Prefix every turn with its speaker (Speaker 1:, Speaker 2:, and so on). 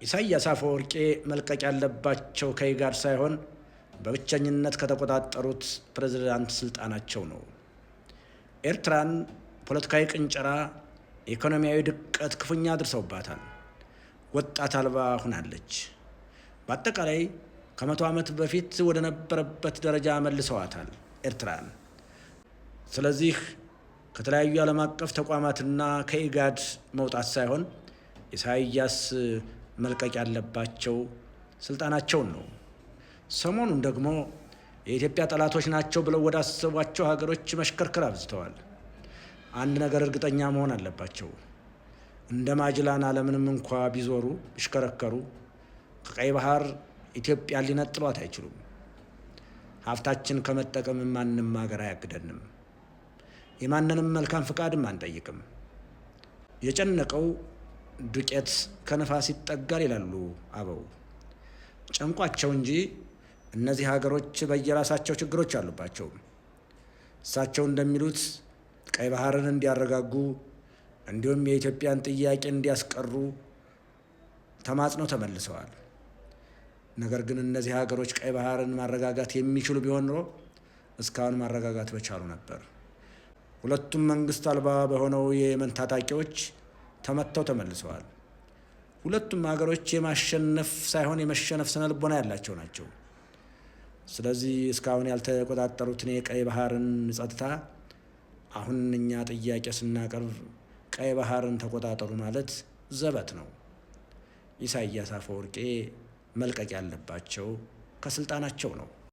Speaker 1: ኢሳያስ አፈወርቂ መልቀቅ ያለባቸው ከኢጋድ ሳይሆን በብቸኝነት ከተቆጣጠሩት ፕሬዝዳንት ስልጣናቸው ነው። ኤርትራን ፖለቲካዊ ቅንጨራ፣ ኢኮኖሚያዊ ድቀት ክፉኛ አድርሰውባታል። ወጣት አልባ ሆናለች። በአጠቃላይ ከ100 ዓመት በፊት ወደ ነበረበት ደረጃ መልሰዋታል ኤርትራን። ስለዚህ ከተለያዩ ዓለም አቀፍ ተቋማትና ከኢጋድ መውጣት ሳይሆን ኢሳያስ መልቀቅ ያለባቸው ስልጣናቸውን ነው። ሰሞኑን ደግሞ የኢትዮጵያ ጠላቶች ናቸው ብለው ወደ አሰቧቸው ሀገሮች መሽከርከር አብዝተዋል። አንድ ነገር እርግጠኛ መሆን አለባቸው። እንደ ማጅላን ዓለምንም እንኳ ቢዞሩ ቢሽከረከሩ ከቀይ ባህር ኢትዮጵያን ሊነጥሏት አይችሉም። ሀብታችን ከመጠቀም ማንም ሀገር አያግደንም። የማንንም መልካም ፍቃድም አንጠይቅም። የጨነቀው ዱቄት ከነፋስ ይጠጋል ይላሉ አበው። ጨንቋቸው እንጂ እነዚህ ሀገሮች በየራሳቸው ችግሮች አሉባቸው። እሳቸው እንደሚሉት ቀይ ባህርን እንዲያረጋጉ እንዲሁም የኢትዮጵያን ጥያቄ እንዲያስቀሩ ተማጽነው ተመልሰዋል። ነገር ግን እነዚህ ሀገሮች ቀይ ባህርን ማረጋጋት የሚችሉ ቢሆን ኖሮ እስካሁን ማረጋጋት በቻሉ ነበር። ሁለቱም መንግስት አልባ በሆነው የየመን ታጣቂዎች ተመተው ተመልሰዋል። ሁለቱም ሀገሮች የማሸነፍ ሳይሆን የመሸነፍ ስነ ልቦና ያላቸው ናቸው። ስለዚህ እስካሁን ያልተቆጣጠሩትን የቀይ ባህርን ጸጥታ አሁን እኛ ጥያቄ ስናቀርብ ቀይ ባህርን ተቆጣጠሩ ማለት ዘበት ነው። ኢሳያስ አፈወርቂ መልቀቅ ያለባቸው ከስልጣናቸው ነው።